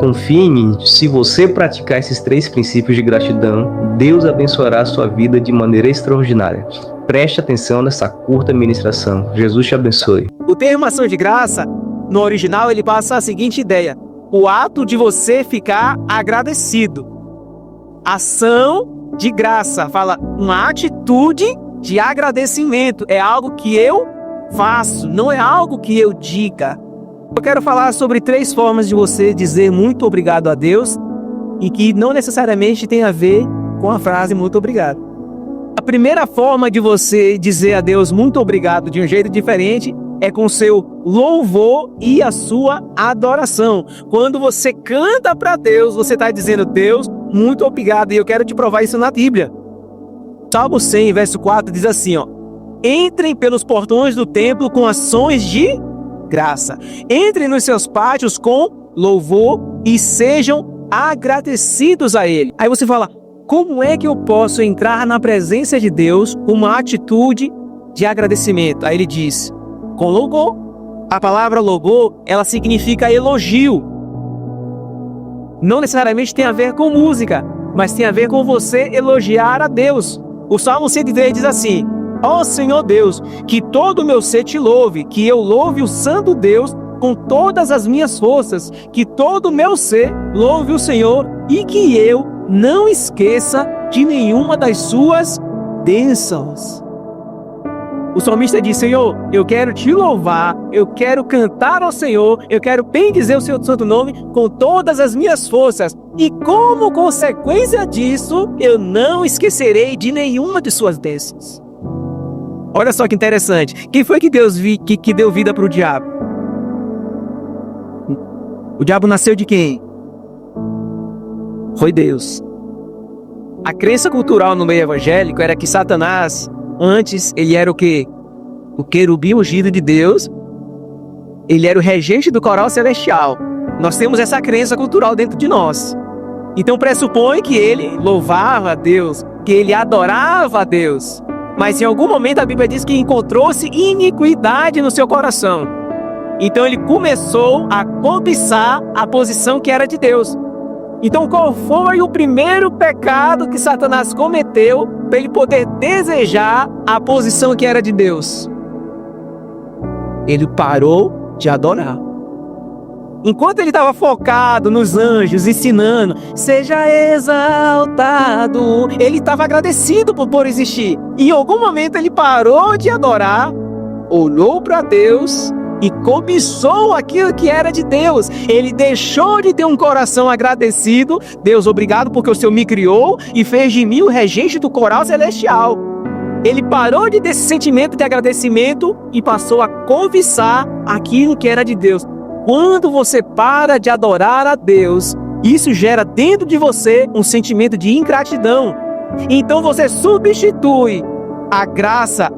Confie em mim, se você praticar esses 3 princípios de gratidão, Deus abençoará a sua vida de maneira extraordinária. Preste atenção nessa curta ministração. Jesus te abençoe. O termo ação de graça, no original, ele passa a seguinte ideia: o ato de você ficar agradecido. Ação de graça, fala uma atitude de agradecimento. É algo que eu faço, não é algo que eu diga. Eu quero falar sobre 3 formas de você dizer muito obrigado a Deus e que não necessariamente tem a ver com a frase muito obrigado. A primeira forma de você dizer a Deus muito obrigado de um jeito diferente é com o seu louvor e a sua adoração. Quando você canta para Deus, você está dizendo: Deus, muito obrigado. E eu quero te provar isso na Bíblia. Salmo 100, verso 4 diz assim, entrem pelos portões do templo com ações de graça. Entrem nos seus pátios com louvor e sejam agradecidos a Ele. Aí você fala: como é que eu posso entrar na presença de Deus com uma atitude de agradecimento? Aí ele diz: com louvor. A palavra louvor, ela significa elogio. Não necessariamente tem a ver com música, mas tem a ver com você elogiar a Deus. O Salmo 103 diz assim: ó Senhor Deus, que todo o meu ser te louve, que eu louve o santo Deus com todas as minhas forças, que todo o meu ser louve o Senhor e que eu não esqueça de nenhuma das suas bênçãos. O salmista diz: Senhor, eu quero te louvar, eu quero cantar ao Senhor, eu quero bendizer o seu santo nome com todas as minhas forças. E como consequência disso, eu não esquecerei de nenhuma de suas bênçãos. Olha só que interessante. Quem foi que Deus que deu vida para o diabo? O diabo nasceu de quem? Foi Deus. A crença cultural no meio evangélico era que Satanás, antes, ele era o quê? O querubim ungido de Deus. Ele era o regente do coral celestial. Nós temos essa crença cultural dentro de nós. Então pressupõe que ele louvava a Deus, que ele adorava a Deus. Mas em algum momento a Bíblia diz que encontrou-se iniquidade no seu coração. Então ele começou a cobiçar a posição que era de Deus. Então qual foi o primeiro pecado que Satanás cometeu para ele poder desejar a posição que era de Deus? Ele parou de adorar. Enquanto ele estava focado nos anjos, ensinando, seja exaltado, ele estava agradecido por existir. E em algum momento ele parou de adorar, olhou para Deus e cobiçou aquilo que era de Deus. Ele deixou de ter um coração agradecido. Deus, obrigado porque o Senhor me criou e fez de mim o regente do coral celestial. Ele parou de ter esse sentimento de agradecimento e passou a cobiçar aquilo que era de Deus. Quando você para de adorar a Deus, isso gera dentro de você um sentimento de ingratidão. Então você substitui a graça,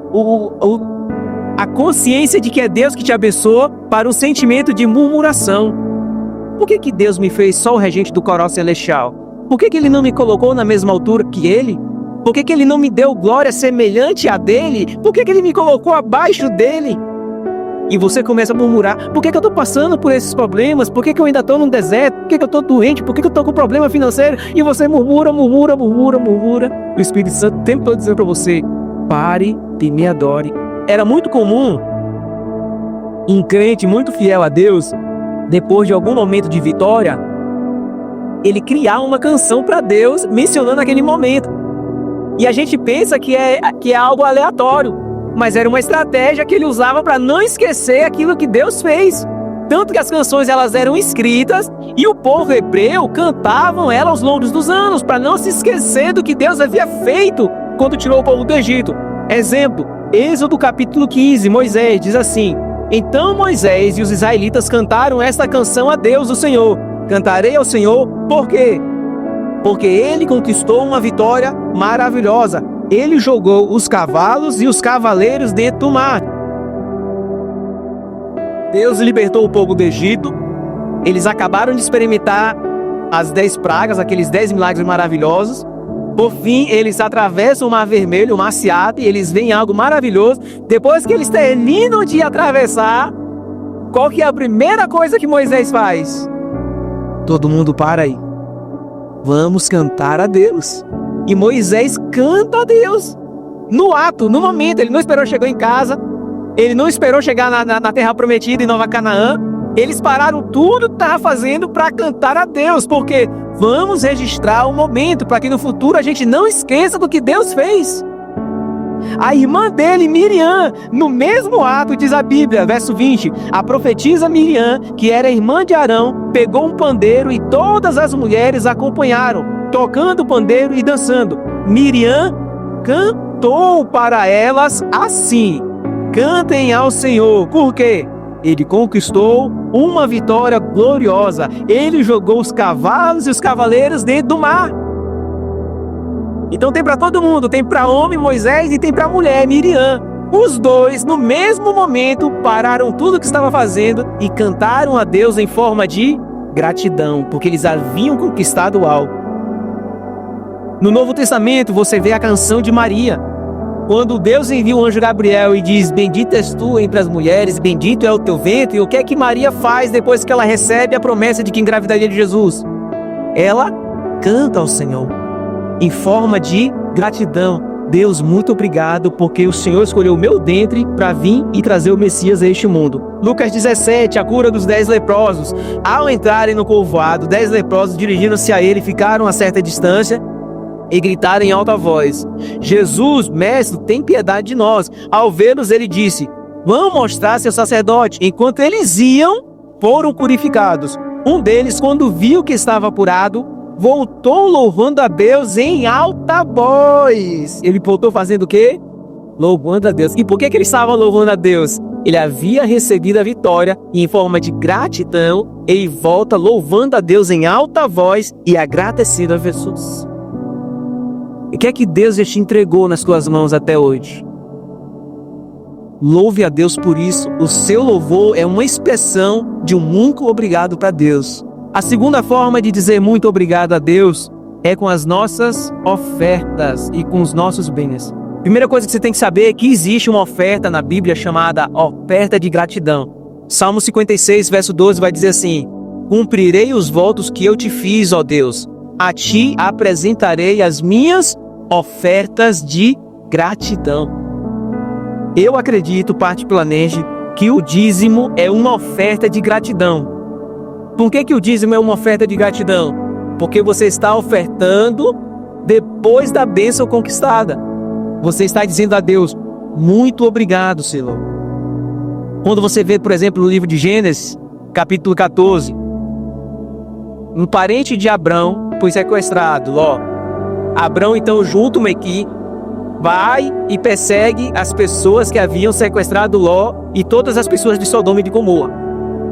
a consciência de que é Deus que te abençoa, para um sentimento de murmuração. Por que Deus me fez só o regente do coral celestial? Por que Ele não me colocou na mesma altura que Ele? Por que Ele não me deu glória semelhante a dele? Por que Ele me colocou abaixo dele? E você começa a murmurar: por que eu estou passando por esses problemas? Por que eu ainda estou no deserto? Por que eu estou doente? Por que eu estou com problema financeiro? E você murmura. O Espírito Santo o tempo todo dizendo para você: pare e me adore. Era muito comum um crente muito fiel a Deus, depois de algum momento de vitória, ele criar uma canção para Deus mencionando aquele momento. E a gente pensa que é algo aleatório, mas era uma estratégia que ele usava para não esquecer aquilo que Deus fez. Tanto que as canções elas eram escritas e o povo hebreu cantavam elas aos longos dos anos, para não se esquecer do que Deus havia feito quando tirou o povo do Egito. Exemplo, Êxodo capítulo 15, Moisés diz assim: então Moisés e os israelitas cantaram esta canção a Deus, o Senhor. Cantarei ao Senhor, por quê? Porque Ele conquistou uma vitória maravilhosa. Ele jogou os cavalos e os cavaleiros dentro do mar. Deus libertou o povo do Egito. Eles acabaram de experimentar as 10 pragas, aqueles 10 milagres maravilhosos. Por fim, eles atravessam o Mar Vermelho, o Mar se abre, e eles veem algo maravilhoso. Depois que eles terminam de atravessar, qual que é a primeira coisa que Moisés faz? Todo mundo para aí. Vamos cantar a Deus. E Moisés canta a Deus. No ato, no momento. Ele não esperou chegar em casa. Ele não esperou chegar na terra prometida em Nova Canaã. Eles pararam tudo que estavam fazendo para cantar a Deus. Porque vamos registrar o momento para que no futuro a gente não esqueça do que Deus fez. A irmã dele, Miriam, no mesmo ato, diz a Bíblia, verso 20, a profetisa Miriam, que era irmã de Arão, pegou um pandeiro e todas as mulheres acompanharam, tocando o pandeiro e dançando. Miriam cantou para elas assim: cantem ao Senhor, porque Ele conquistou uma vitória gloriosa. Ele jogou os cavalos e os cavaleiros dentro do mar. Então tem para todo mundo, tem para homem Moisés e tem para mulher Miriam. Os dois, no mesmo momento, pararam tudo o que estava fazendo e cantaram a Deus em forma de gratidão, porque eles haviam conquistado algo. No Novo Testamento você vê a canção de Maria. Quando Deus envia o anjo Gabriel e diz: bendita és tu entre as mulheres, bendito é o teu ventre. E o que é que Maria faz depois que ela recebe a promessa de que engravidaria de Jesus? Ela canta ao Senhor em forma de gratidão. Deus, muito obrigado, porque o Senhor escolheu o meu ventre para vir e trazer o Messias a este mundo. Lucas 17, a cura dos 10 leprosos. Ao entrarem no povoado, 10 leprosos dirigiram-se a ele, ficaram a certa distância e gritaram em alta voz: Jesus, mestre, tem piedade de nós. Ao vê-los, ele disse: vão mostrar-se ao sacerdote. Enquanto eles iam, foram purificados. Um deles, quando viu que estava apurado, voltou louvando a Deus em alta voz. Ele voltou fazendo o quê? Louvando a Deus. E por que ele estava louvando a Deus? Ele havia recebido a vitória e, em forma de gratidão, ele volta louvando a Deus em alta voz e agradecendo a Jesus. E o que é que Deus já te entregou nas tuas mãos até hoje? Louve a Deus por isso. O seu louvor é uma expressão de um muito obrigado para Deus. A segunda forma de dizer muito obrigado a Deus é com as nossas ofertas e com os nossos bens. Primeira coisa que você tem que saber é que existe uma oferta na Bíblia chamada oferta de gratidão. Salmo 56, verso 12 vai dizer assim: cumprirei os votos que eu te fiz, ó Deus. A ti apresentarei as minhas ofertas de gratidão. Eu acredito particularmente que o dízimo é uma oferta de gratidão. Por que o dízimo é uma oferta de gratidão? Porque você está ofertando depois da bênção conquistada. Você está dizendo a Deus: muito obrigado, Senhor. Quando você vê, por exemplo, no livro de Gênesis, capítulo 14, um parente de Abrão foi sequestrado, Ló. Abrão, então, junto uma equipe, vai e persegue as pessoas que haviam sequestrado Ló e todas as pessoas de Sodoma e de Gomorra.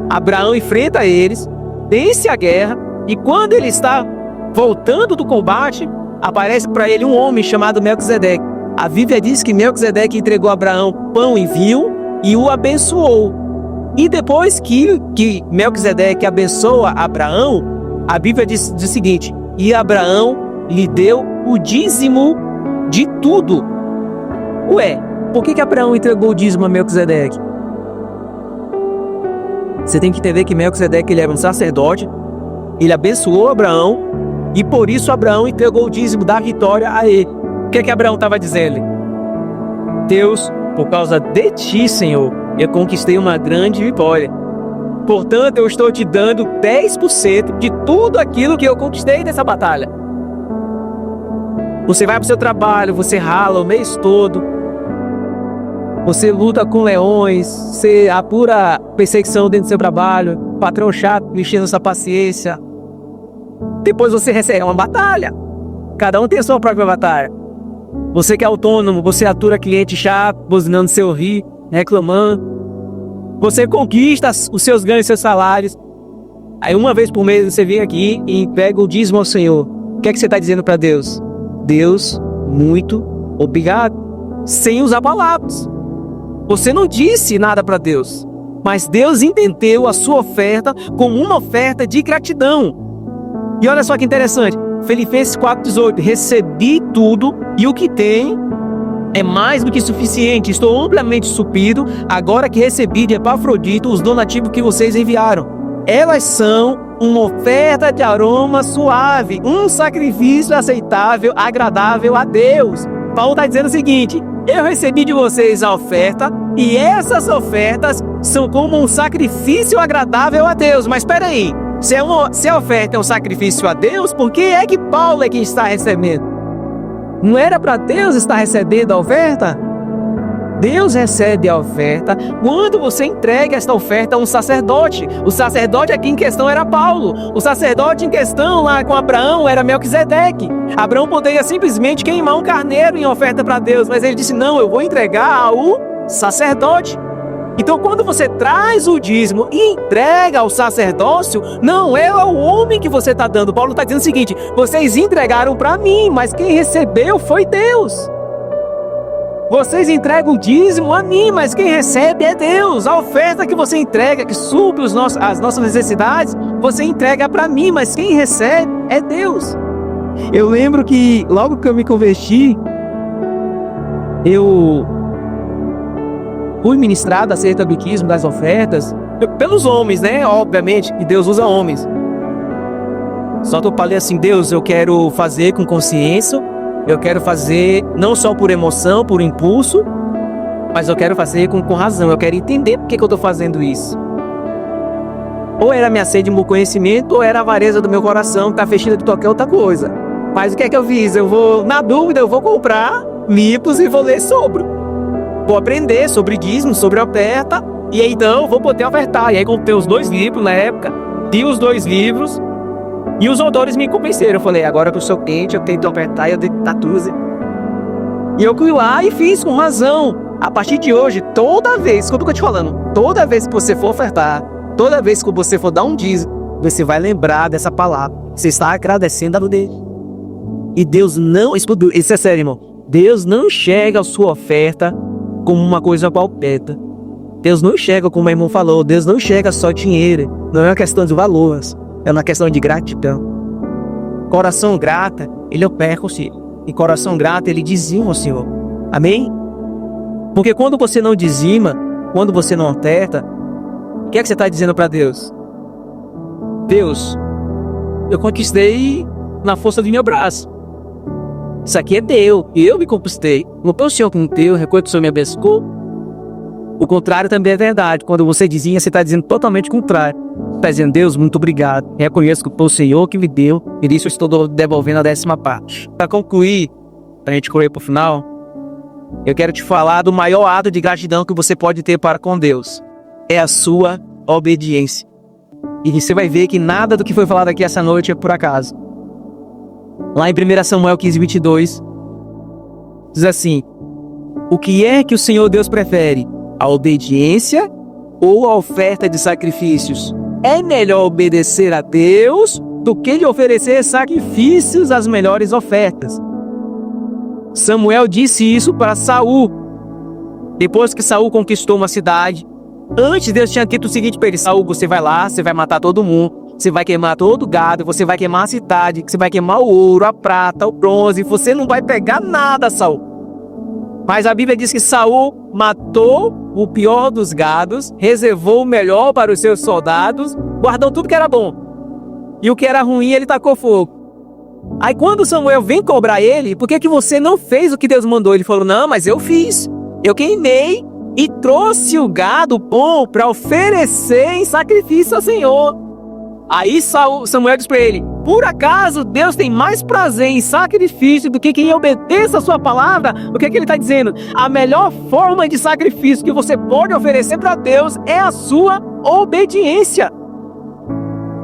Abraão enfrenta eles, vence a guerra, e quando ele está voltando do combate, aparece para ele um homem chamado Melquisedeque. A Bíblia diz que Melquisedeque entregou a Abraão pão e vinho e o abençoou. E depois que Melquisedeque abençoa Abraão, a Bíblia diz o seguinte: e Abraão lhe deu o dízimo de tudo. Ué, por que Abraão entregou o dízimo a Melquisedeque? Você tem que entender que Melquisedeque ele era um sacerdote, ele abençoou Abraão e por isso Abraão entregou o dízimo da vitória a ele. O que Abraão estava dizendo? Deus, por causa de ti, Senhor, eu conquistei uma grande vitória. Portanto, eu estou te dando 10% de tudo aquilo que eu conquistei nessa batalha. Você vai para o seu trabalho, você rala o mês todo, você luta com leões, você apura perseguição dentro do seu trabalho, patrão chato, mexendo sua paciência. Depois você recebe uma batalha. Cada um tem a sua própria batalha. Você que é autônomo, você atura cliente chato, buzinando seu rir, reclamando. Você conquista os seus ganhos e seus salários. Aí uma vez por mês você vem aqui e entrega o dízimo ao Senhor. O que é que você está dizendo para Deus? Deus, muito obrigado. Sem usar palavras. Você não disse nada para Deus, mas Deus entendeu a sua oferta como uma oferta de gratidão. E olha só que interessante, Filipenses 4,18, recebi tudo e o que tem é mais do que suficiente, estou amplamente suprido, agora que recebi de Epafrodito os donativos que vocês enviaram. Elas são uma oferta de aroma suave, um sacrifício aceitável, agradável a Deus. Paulo está dizendo o seguinte: eu recebi de vocês a oferta, e essas ofertas são como um sacrifício agradável a Deus. Mas espera aí, se a oferta é um sacrifício a Deus, por que é que Paulo é quem está recebendo? Não era para Deus estar recebendo a oferta? Deus recebe a oferta quando você entrega esta oferta a um sacerdote. O sacerdote aqui em questão era Paulo. O sacerdote em questão lá com Abraão era Melquisedeque. Abraão poderia simplesmente queimar um carneiro em oferta para Deus, mas ele disse: não, eu vou entregar ao sacerdote. Então, quando você traz o dízimo e entrega ao sacerdócio, não é ao homem que você está dando. Paulo está dizendo o seguinte: vocês entregaram para mim, mas quem recebeu foi Deus. Vocês entregam o dízimo a mim, mas quem recebe é Deus. A oferta que você entrega, que supre as nossas necessidades, você entrega para mim, mas quem recebe é Deus. Eu lembro que logo que eu me converti, eu fui ministrado acerca do dízimo, das ofertas, pelos homens, né? Obviamente, que Deus usa homens. Só que eu falei assim: Deus, eu quero fazer com consciência, eu quero fazer não só por emoção, por impulso, mas eu quero fazer com razão. Eu quero entender por que eu estou fazendo isso. Ou era minha sede de conhecimento, ou era a avareza do meu coração que está fechada de qualquer outra coisa. Mas o que é que eu fiz? Na dúvida, eu vou comprar livros e vou ler sobre. Vou aprender sobre dízimo, sobre oferta, e aí então vou poder ofertar. E aí comprei os 2 livros na época, li os 2 livros, e os autores me convenceram. Eu falei: agora que eu sou crente, eu tenho que ofertar, eu tenho que dar tudo. E eu fui lá e fiz com razão. A partir de hoje, toda vez, como eu tô te falando, toda vez que você for ofertar, toda vez que você for dar um dízimo, você vai lembrar dessa palavra. Você está agradecendo a Deus. E Deus não... Isso é sério, irmão. Deus não enxerga a sua oferta como uma coisa qualquer. Deus não enxerga, como o irmão falou, Deus não enxerga só dinheiro. Não é uma questão de valores, é uma questão de gratidão. Coração grato, ele opera o Senhor. E coração grato, ele dizima o Senhor. Amém? Porque quando você não dizima, quando você não oferta, o que é que você está dizendo para Deus? Deus, eu conquistei na força do meu braço. Isso aqui é Deus, eu me conquistei. Não foi o Senhor que me deu, reconhece que o Senhor me abençoou. O contrário também é verdade. Quando você dizia, você está dizendo totalmente o contrário. Está dizendo: Deus, muito obrigado. Reconheço que foi o Senhor que me deu, por isso eu estou devolvendo a 10ª parte. Para concluir, para a gente correr para o final, eu quero te falar do maior ato de gratidão que você pode ter para com Deus. É a sua obediência. E você vai ver que nada do que foi falado aqui essa noite é por acaso. Lá em 1 Samuel 15:22, diz assim: o que é que o Senhor Deus prefere? A obediência ou a oferta de sacrifícios? É melhor obedecer a Deus do que lhe oferecer sacrifícios, as melhores ofertas. Samuel disse isso para Saul. Depois que Saul conquistou uma cidade, antes Deus tinha dito o seguinte para ele: Saul, você vai lá, você vai matar todo mundo, você vai queimar todo o gado, você vai queimar a cidade, você vai queimar o ouro, a prata, o bronze, você não vai pegar nada, Saul. Mas a Bíblia diz que Saul matou o pior dos gados, reservou o melhor para os seus soldados, guardou tudo que era bom. E o que era ruim, ele tacou fogo. Aí quando Samuel vem cobrar ele: por que você não fez o que Deus mandou? Ele falou: não, mas eu fiz. Eu queimei e trouxe o gado bom para oferecer em sacrifício ao Senhor. Aí Samuel diz para ele: por acaso Deus tem mais prazer em sacrifício do que quem obedeça a sua palavra? O que é que ele está dizendo? A melhor forma de sacrifício que você pode oferecer para Deus é a sua obediência.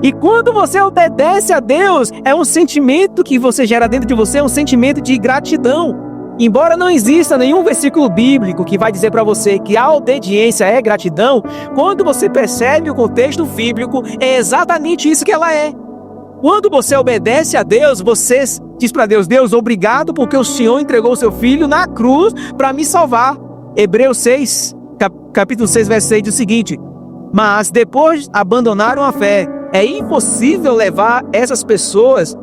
E quando você obedece a Deus, é um sentimento que você gera dentro de você, é um sentimento de gratidão. Embora não exista nenhum versículo bíblico que vai dizer para você que a obediência é gratidão, quando você percebe o contexto bíblico, é exatamente isso que ela é. Quando você obedece a Deus, você diz para Deus: Deus, obrigado porque o Senhor entregou o seu Filho na cruz para me salvar. Hebreus 6, capítulo 6, verso 6 diz o seguinte: mas depois abandonaram a fé. É impossível levar essas pessoas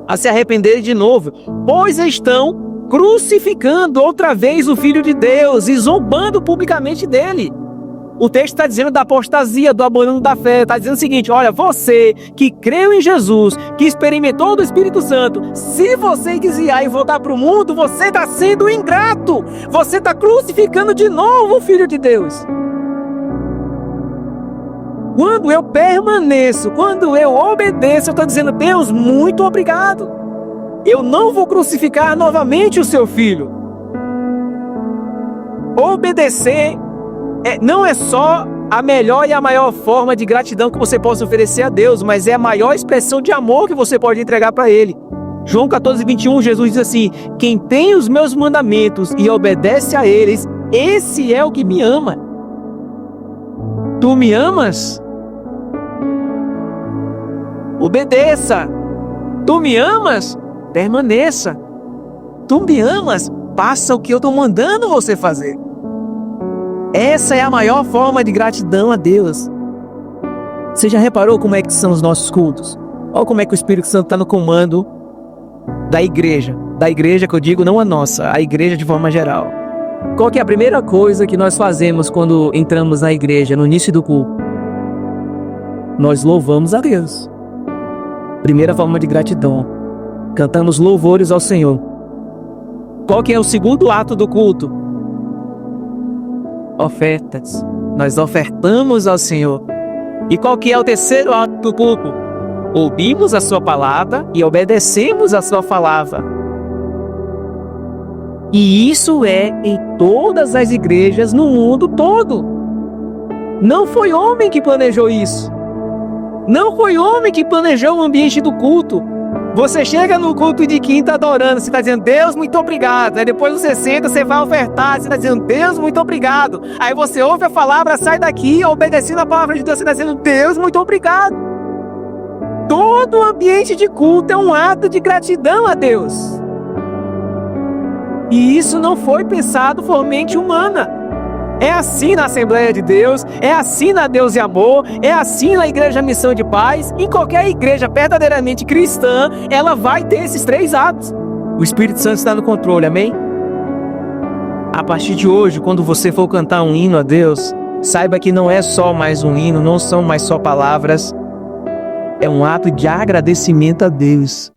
a se arrependerem de novo, pois estão crucificando outra vez o Filho de Deus e zombando publicamente dele. O texto está dizendo da apostasia, do abandono da fé. Está dizendo o seguinte: olha, você que creu em Jesus, que experimentou do Espírito Santo, se você desviar e voltar para o mundo, você está sendo ingrato. Você está crucificando de novo o Filho de Deus. Quando eu permaneço, quando eu obedeço, eu estou dizendo: Deus, muito obrigado. Eu não vou crucificar novamente o seu filho. Obedecer não é só a melhor e a maior forma de gratidão que você possa oferecer a Deus, mas é a maior expressão de amor que você pode entregar para Ele. João 14:21, Jesus diz assim: quem tem os meus mandamentos e obedece a eles, esse é o que me ama. Tu me amas? Obedeça. Tu me amas? Permaneça. Tu me amas? Faça o que eu estou mandando você fazer. Essa é a maior forma de gratidão a Deus. Você já reparou como é que são os nossos cultos? Olha como é que o Espírito Santo está no comando da igreja. Da igreja que eu digo, não a nossa, a igreja de forma geral. Qual que é a primeira coisa que nós fazemos quando entramos na igreja, no início do culto? Nós louvamos a Deus. Primeira forma de gratidão. Cantamos louvores ao Senhor. Qual que é o segundo ato do culto? Ofertas. Nós ofertamos ao Senhor. E qual que é o terceiro ato do culto? Ouvimos a sua palavra e obedecemos a sua palavra. E isso é em todas as igrejas no mundo todo. Não foi homem que planejou isso. Não foi homem que planejou o ambiente do culto. Você chega no culto de quinta adorando, você está dizendo: Deus, muito obrigado. Aí depois você senta, você vai ofertar, você está dizendo: Deus, muito obrigado. Aí você ouve a palavra, sai daqui, obedecendo a palavra de Deus, você está dizendo: Deus, muito obrigado. Todo o ambiente de culto é um ato de gratidão a Deus. E isso não foi pensado por mente humana. É assim na Assembleia de Deus, é assim na Deus e Amor, é assim na Igreja Missão de Paz. Em qualquer igreja verdadeiramente cristã, ela vai ter esses três atos. O Espírito Santo está no controle, amém? A partir de hoje, quando você for cantar um hino a Deus, saiba que não é só mais um hino, não são mais só palavras. É um ato de agradecimento a Deus.